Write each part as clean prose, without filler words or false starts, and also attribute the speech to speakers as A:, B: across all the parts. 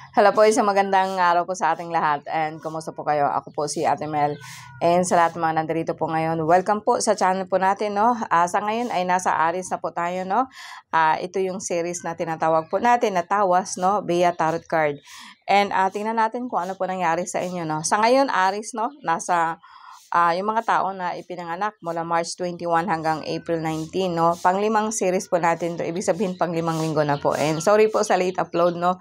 A: Hello po, isang magandang araw po sa ating lahat and kumusta po kayo? Ako po si Ate Mel and sa lahat ng mga nandito po ngayon, welcome po sa channel po natin, no? Sa ngayon ay nasa Aries na po tayo, no? Ito yung series na tinatawag po natin na Tawas, no? Via Tarot Card. And tingnan natin kung ano po nangyari sa inyo, no? Sa ngayon, Aries, no? Nasa yung mga tao na ipinanganak mula March 21 hanggang April 19, no? Panglimang series po natin to. Ibig sabihin, panglimang linggo na po. And sorry po sa late upload, no?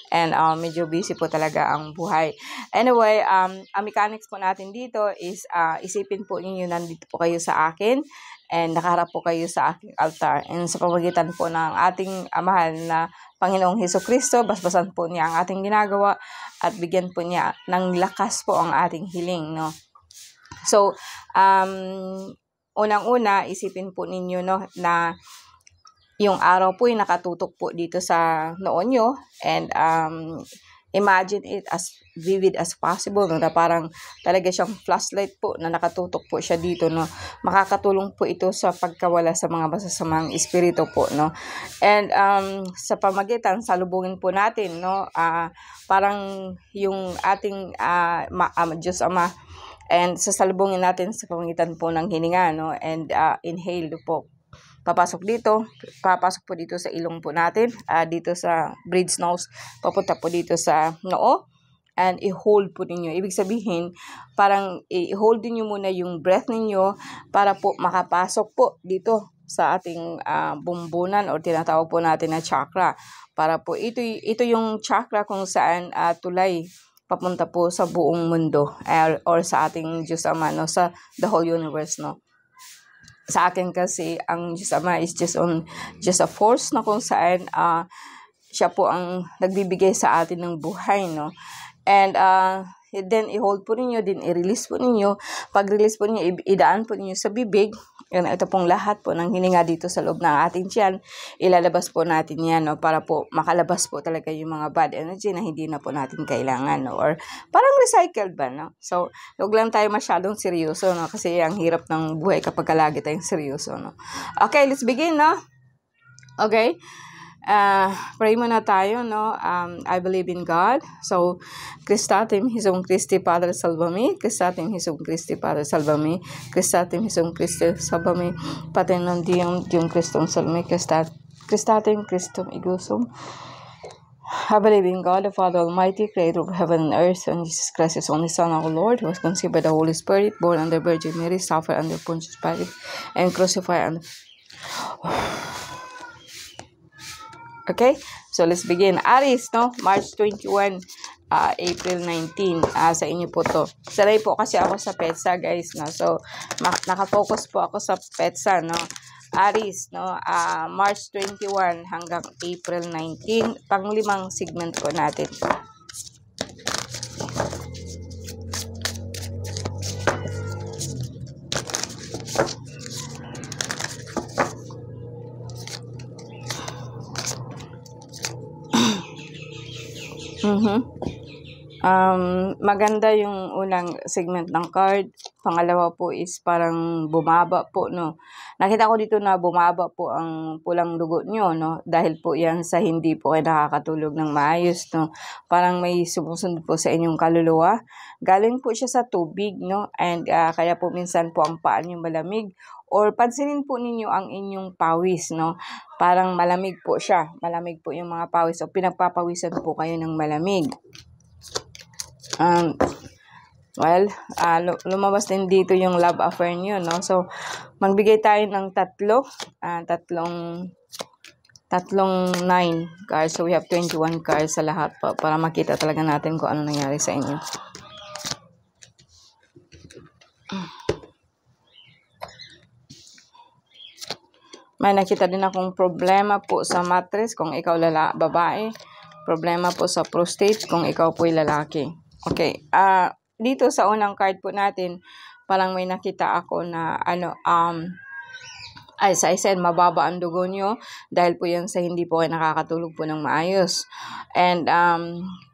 A: And medyo busy po talaga ang buhay. Anyway, ang mechanics po natin dito is isipin po ninyo nandito po kayo sa akin and nakaharap po kayo sa aking altar. And sa pamagitan po ng ating mahal na Panginoong Hesukristo, basbasan po niya ang ating ginagawa at bigyan po niya ng lakas po ang ating hiling, no? So, unang-una, isipin po ninyo, no, na yung araw po ay nakatutok po dito sa noon nyo and imagine it as vivid as possible, no, na parang talaga siyang flashlight po na nakatutok po siya dito, no. Makakatulong po ito sa pagkawala sa mga masasamang espiritu po, no. And sa pamagitan, salubungin po natin, no, parang yung ating Diyos Ama, and sasalubungin natin sa pamagitan po ng hininga, no, and inhale po. Papasok po dito sa ilong po natin, dito sa bridge nose, papunta po dito sa noo, and i-hold po ninyo. Ibig sabihin, parang i-hold niyo muna yung breath ninyo para po makapasok po dito sa ating bumbunan o tinatawag po natin na chakra. Para po ito yung chakra kung saan tulay papunta po sa buong mundo or sa ating Diyos Ama, no, sa the whole universe, no. Sa akin kasi, ang Diyos Ama is just a force na kung saan siya po ang nagbibigay sa atin ng buhay, no. And then i-hold po ninyo, then i-release po ninyo. Pag-release po ninyo, idaan po ninyo sa bibig. Yan, ito pong lahat po ng hininga dito sa loob ng ating tiyan. Ilalabas po natin yan, no, para po makalabas po talaga yung mga bad energy na hindi na po natin kailangan, no, or parang recycled ba, no. So, huwag lang tayo masyadong seryoso, no, kasi ang hirap ng buhay kapag lagi tayong seryoso, no. Okay, let's begin, no. Okay. Pray muna tayo, no. I believe in God. So, Christatim Hesum Christi Padre Salvami, Christatim Hesum Christi Padre Salvami, Christatim Hesum Christi Salvami, Pater non Deum Christum Salmi, Christatim Christum Igusum. I believe in God, the Father Almighty, creator of heaven and earth, and Jesus Christ, His only Son, our Lord, who was conceived by the Holy Spirit, born under Virgin Mary, suffered under Pontius Pilate, and crucified under... Okay, so let's begin. Aries, no? March 21, April 19. Sa inyo po to. Sanay po kasi ako sa PETSA, guys, no? So, nakafocus po ako sa PETSA, no? Aries, no? March 21 hanggang April 19. Panglimang segment po natin. Maganda yung unang segment ng card. Pangalawa po is parang bumaba po, no. Nakita ko dito na bumaba po ang pulang dugo nyo, no. Dahil po yan sa hindi po kayo nakakatulog ng maayos, no. Parang may sumusunod po sa inyong kaluluwa. Galing po siya sa tubig, no. And kaya po minsan po ang paa nyo malamig. Or pansinin po ninyo ang inyong pawis, no. Parang malamig po siya. Malamig po yung mga pawis. O pinagpapawisan po kayo ng malamig. Lumabas din dito yung love affair nyo, no? So, magbigay tayo ng tatlong 9 cards. So, we have 21 cards sa lahat pa para makita talaga natin kung ano nangyari sa inyo. May nakita din akong problema po sa mattress kung ikaw babae. Problema po sa prostate kung ikaw po'y lalaki. Okay. Dito sa unang card po natin, parang may nakita ako na as I said, mababa ang dugo nyo dahil po yan sa hindi po kayo nakakatulog po ng maayos. And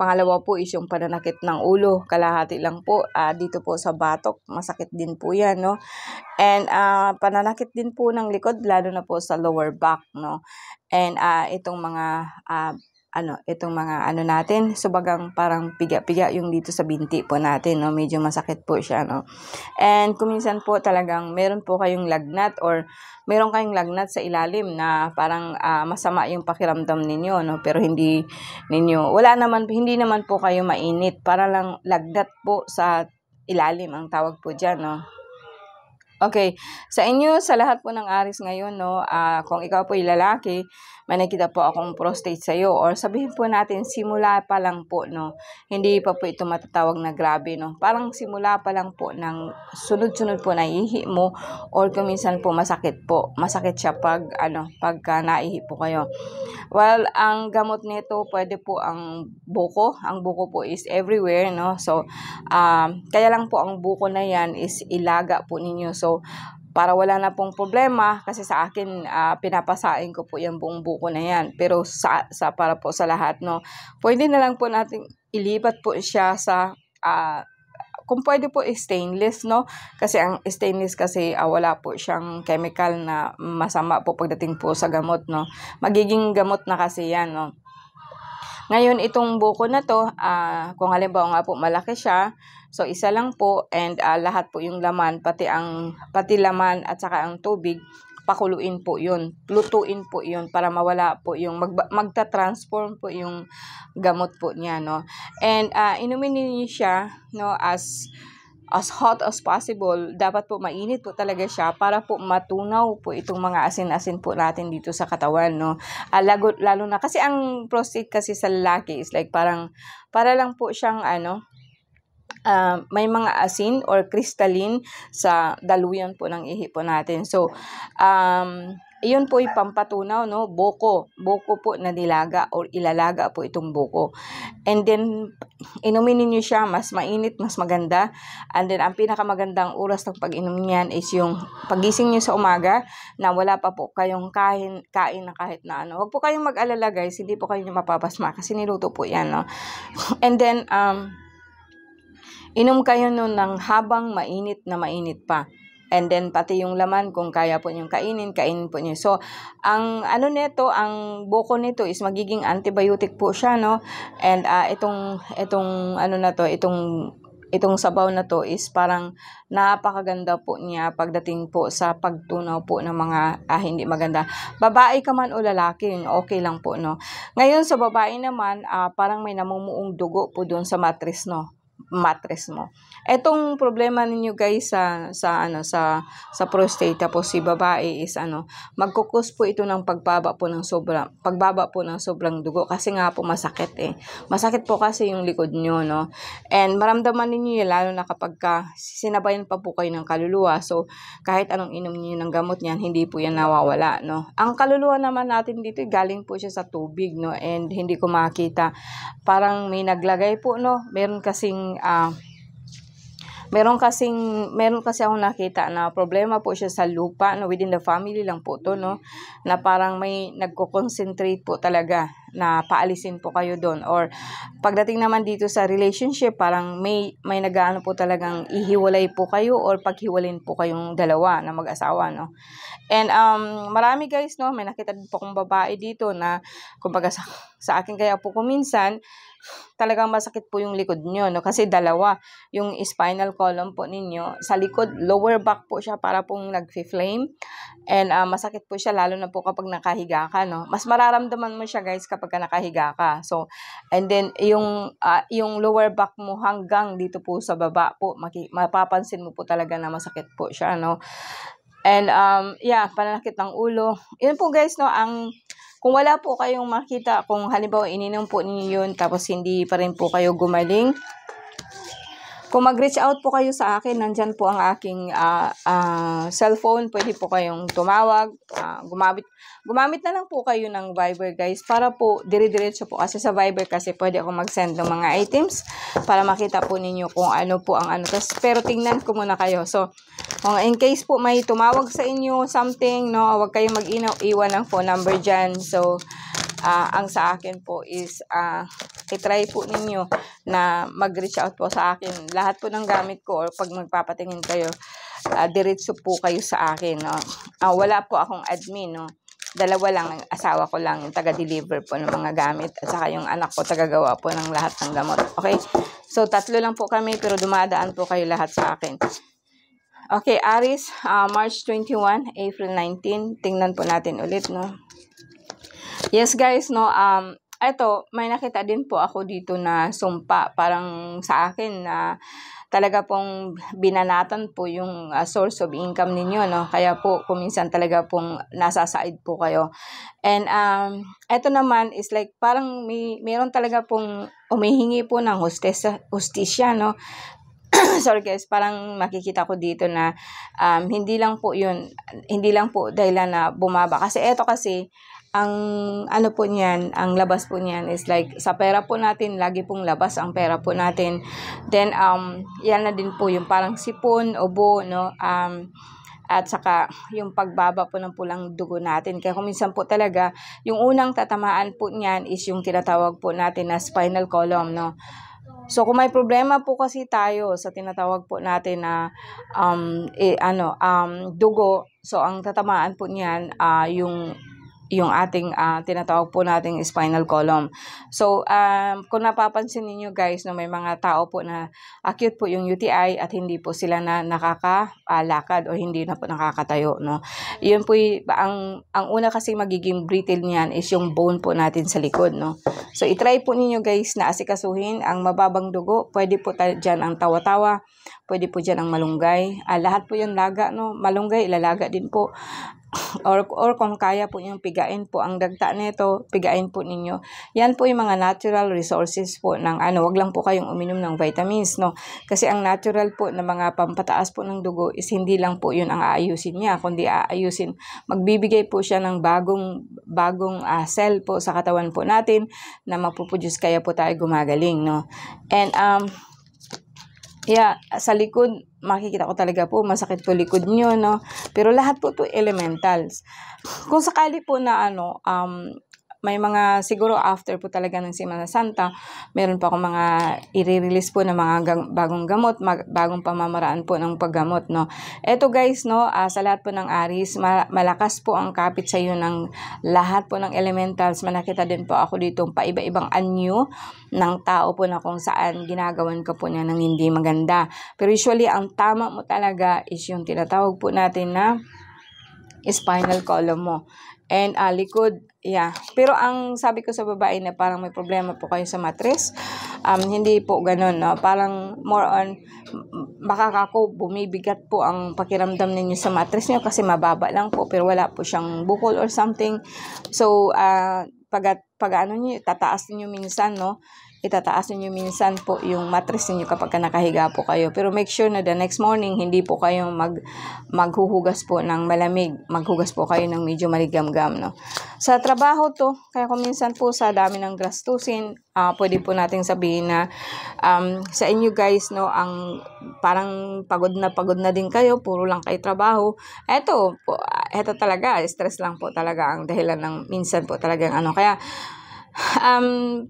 A: pangalawa po is yung pananakit ng ulo, kalahati lang po, dito po sa batok, masakit din po yan, no? And pananakit din po ng likod, lalo na po sa lower back, no? And itong mga itong mga natin, subagang parang piga-piga yung dito sa binti po natin, no? Medyo masakit po siya, no? And kuminsan po talagang meron po kayong lagnat or meron kayong lagnat sa ilalim na parang masama yung pakiramdam ninyo, no? Pero hindi naman po kayo mainit, para lang lagnat po sa ilalim ang tawag po diyan, no? Okay, sa inyo, sa lahat po ng Aries ngayon, no, kung ikaw po ay lalaki, may nakita po akong prostate sa iyo, or sabihin po natin simula pa lang po, no, hindi pa po ito matatawag na grabe, no, parang simula pa lang po ng sunod-sunod po na ihi mo, or kuminsan po masakit siya pagka naihi po kayo. Well, ang gamot nito pwede po ang buko po is everywhere, no, so kaya lang po ang buko na yan is ilaga po ninyo, so para wala na pong problema, kasi sa akin pinapasain ko po yung buong buko na yan, pero para po sa lahat, no, pwede na lang po natin ilipat po siya sa kung pwede po stainless, no, kasi ang stainless kasi wala po siyang chemical na masama po pagdating po sa gamot, no, magiging gamot na kasi yan, no. Ngayon, itong buko na to, kung halimbawa nga po malaki siya, so isa lang po, and lahat po yung laman, pati laman at saka ang tubig, pakuluin po yun, lutuin po yun para mawala po yung magta-transform po yung gamot po niya, no. And inumin niyo siya, no, as hot as possible. Dapat po mainit po talaga siya para po matunaw po itong mga asin-asin po natin dito sa katawan, no. Lalo na kasi ang prostate kasi sa lalaki is like para lang po siyang may mga asin or crystalline sa daluyan po ng ihi po natin. So, iyon po ipampatunaw, no, buko po na nilaga or ilalaga po itong buko. And then, inumin niyo siya, mas mainit, mas maganda. And then, ang pinakamagandang oras ng pag-inom niyan is yung pagising niyo sa umaga na wala pa po kayong kain na kahit na ano. Huwag po kayong mag-alala, guys, hindi po kayo mapapasma kasi niluto po yan, no. And then, inom kayo nun ng habang mainit na mainit pa. And then, pati yung laman, kung kaya po niyong kainin po niyo. So, ang buko nito is magiging antibiotic po siya, no? And itong sabaw na to is parang napakaganda po niya pagdating po sa pagtunaw po ng mga hindi maganda. Babae ka man o lalaki, okay lang po, no? Ngayon, sa babae naman, parang may namumuong dugo po doon sa mattress mo. Etong problema ninyo, guys, sa prostate, tapos si babae is magkukos po ito ng pagbaba po ng sobrang dugo, kasi nga po masakit po kasi yung likod nyo, no. And maramdaman ninyo yun, lalo na kapag sinabayan pa po kayo ng kaluluwa. So kahit anong inom niyo ng gamot niyan, hindi po yan nawawala, no. Ang kaluluwa naman natin dito, galing po siya sa tubig, no, and hindi ko makita, parang may naglagay po, no. Meron kasi akong nakita na problema po siya sa lupa, no, within the family lang po to, no, na parang may nagko-concentrate po talaga na paalisin po kayo doon, or pagdating naman dito sa relationship, parang may nagaano po talagang ihiwalay po kayo or paghiwalin po kayong dalawa na mag-asawa, no. And marami, guys, no, may nakita din po akong babae dito na kumbaga sa akin, kaya po kuminsan talagang masakit po yung likod nyo, no, kasi dalawa yung spinal column po ninyo sa likod, lower back po siya, para pong nag-flame, and masakit po siya lalo na po kapag nakahiga ka, no. Mas mararamdaman mo siya, guys, kapag nakahiga ka. So, and then yung lower back mo hanggang dito po sa baba po, mapapansin mo po talaga na masakit po siya, no. And pananakit ng ulo. Yun po, guys, no, kung wala po kayong makita, kung halimbawa ininom po ninyo yun, tapos hindi pa rin po kayo gumaling, kung mag-reach out po kayo sa akin, nandyan po ang aking cellphone, pwede po kayong tumawag, gumamit na lang po kayo ng Viber, guys, para po dire-diretso po, kasi sa Viber kasi pwede ako mag-send ng mga items para makita po ninyo kung ano po ang pero tingnan ko muna kayo. So, kung in case po may tumawag sa inyo something, no, huwag kayong iwan ng phone number dyan. So, ang sa akin po is i-try po ninyo na mag-reach out po sa akin. Lahat po ng gamit ko, or pag magpapatingin kayo, diretso po kayo sa akin, no. Wala po akong admin, no. dalawa lang, asawa ko lang yung taga-deliver po ng mga gamit at saka yung anak ko tagagawa po ng lahat ng gamot. Okay? So, 3 lang po kami pero dumadaan po kayo lahat sa akin. Okay, Aries, March 21, April 19. Tingnan po natin ulit, no? Yes, guys, no, eto, may nakita din po ako dito na sumpa, parang sa akin na talaga pong binanatan po yung source of income ninyo, no? Kaya po, kuminsan talaga pong nasa side po kayo. And, eto naman is like, parang meron talaga pong umihingi po ng hustisya, no? Sorry guys, parang makikita ko dito na hindi lang po dahilan na bumaba. Kasi eto kasi, ang ano po niyan, ang labas po niyan is like, sa pera po natin, lagi pong labas ang pera po natin. Then, yan na din po yung parang sipon, ubo, no? At saka yung pagbaba po ng pulang dugo natin. Kaya kung minsan po talaga, yung unang tatamaan po niyan is yung tinatawag po natin na spinal column, no? So, kung may problema po kasi tayo sa tinatawag po natin na dugo, so ang tatamaan po niyan yung ating tinatawag po nating spinal column. So, kung napapansin niyo guys, no, may mga tao po na acute po yung UTI at hindi po sila na nakakalakad o hindi na po nakakatayo, no. Yun po ang una kasi magiging brittle niyan is yung bone po natin sa likod, no. So, i-try po ninyo guys na asikasuhin ang mababang dugo. Pwede po dyan ang tawa-tawa, pwede po dyan ang malunggay. Lahat po yung laga, no. Malunggay, ilalaga din po. Or kung kaya po yung pigain po ang dagta nito, pigain po ninyo. Yan po yung mga natural resources po ng wag lang po kayong uminom ng vitamins, no. Kasi ang natural po na mga pampataas po ng dugo is hindi lang po yun ang aayusin niya, kundi magbibigay po siya ng bagong cell po sa katawan po natin na mapuproduce kaya po tayo gumagaling, no. And sa likod, makikita ko talaga po, masakit po likod nyo, no? Pero lahat po to elementals. Kung sakali po na may mga, siguro after po talaga ng Semana Santa, meron pa akong mga i-release po ng mga bagong gamot, bagong pamamaraan po ng paggamot, no? Eto guys, no, sa lahat po ng Aries, malakas po ang kapit sa iyo ng lahat po ng elementals. Manakita din po ako dito paiba-ibang anyo ng tao po na kung saan ginagawan ka po niya ng hindi maganda. Pero usually, ang tama mo talaga is yung tinatawag po natin na spinal column mo. And likod, Pero ang sabi ko sa babae na parang may problema po kayo sa mattress, hindi po ganun, no? Parang more on, baka bumibigat po ang pakiramdam ninyo sa mattress niyo kasi mababa lang po pero wala po siyang bukol or something. So, tataas niyo minsan, no? Itataas niyo minsan po yung mattress niyo kapag nakahiga po kayo. Pero make sure na the next morning, hindi po kayo maghuhugas po ng malamig. Maghugas po kayo ng medyo maligamgam, no? Sa trabaho to, kaya kung minsan po sa dami ng gastusin, pwede po nating sabihin na sa inyo guys, no, ang parang pagod na din kayo, puro lang kayo trabaho. Eto talaga, stress lang po talaga ang dahilan ng minsan po talagang kaya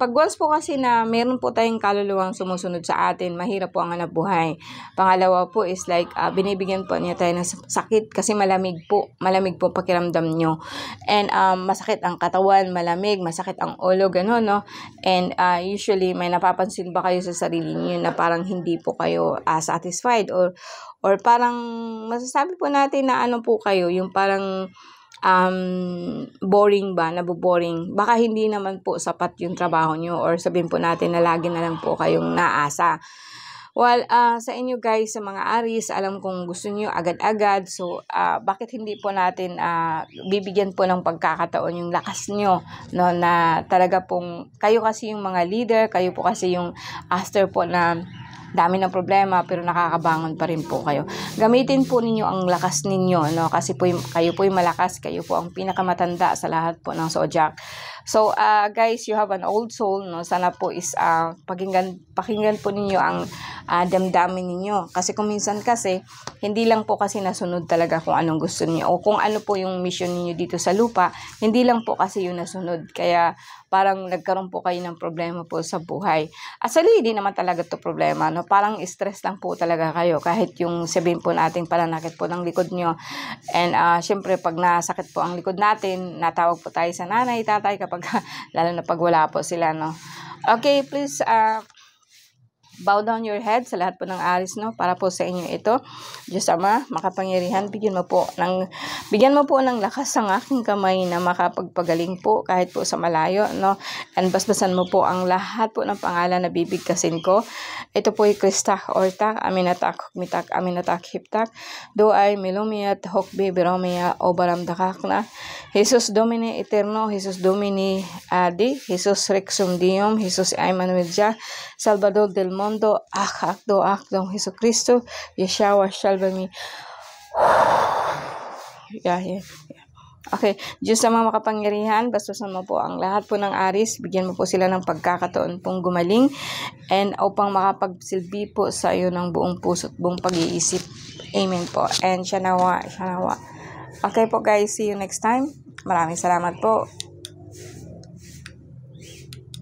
A: pag once po kasi na meron po tayong kaluluwang sumusunod sa atin, mahirap po ang hanap buhay. Pangalawa po is like, binibigyan po niya tayo ng sakit kasi malamig po pakiramdam nyo. And masakit ang katawan, malamig, masakit ang ulo, gano'n, no? And usually, may napapansin ba kayo sa sarili niyo na parang hindi po kayo satisfied or parang masasabi po natin na po kayo, yung parang boring ba, naboboring. Baka hindi naman po sapat yung trabaho nyo or sabihin po natin na lagi na lang po kayong naasa. Well, sa inyo guys, sa mga Aries, alam kong gusto niyo agad-agad. So, bakit hindi po natin bibigyan po ng pagkakataon yung lakas nyo, no, na talaga pong, kayo kasi yung mga leader, kayo po kasi yung after po na dami ng problema pero nakakabangon pa rin po kayo. Gamitin po ninyo ang lakas ninyo, no? Kasi kayo po yung malakas, kayo po ang pinakamatanda sa lahat po ng zodiac. So, guys, you have an old soul, no? Sana po is pakinggan po ninyo ang damdamin ninyo. Kasi kung minsan kasi, hindi lang po kasi nasunod talaga kung anong gusto niyo o kung ano po yung mission niyo dito sa lupa, hindi lang po kasi yun nasunod. Kaya, parang nagkaroon po kayo ng problema po sa buhay. Actually, hindi naman talaga to problema, no? Parang stress lang po talaga kayo. Kahit yung sabihin po natin pananakit po ng likod nyo. And, syempre, pag nasakit po ang likod natin, natawag po tayo sa nanay, tatay, kapag, lalo na pag wala po sila, no? Okay, please, bow down your head sa lahat po ng aris, no? Para po sa inyo ito. Diyos Ama, makapangyarihan, bigyan mo po ng lakas ang aking kamay na makapagpagaling po kahit po sa malayo, no? And basbasan mo po ang lahat po ng pangalan na bibigkasin ko. Ito po ay Kristak Ortak, Aminatak, Hukmitak, Aminatak, Hiptak, Doay, Milumiat, Hokbe, Beromea, Obaramdakak na. Jesus Domine Eterno, Jesus Domini Adi, Jesus Rexum Dium, Jesus Emmanuel Jah, Salvador del Mundo, akdo, Jesucristo, Yeshua, salva me. Yeah. Okay, Diyos sa mga makapangyarihan, bastasan mo po ang lahat po ng aris, bigyan mo po sila ng pagkakataon pong gumaling, and upang makapagsilbi po sa iyo ng buong puso at buong pag-iisip. Amen po. And siya nawa. Okay po guys, see you next time. Maraming salamat po.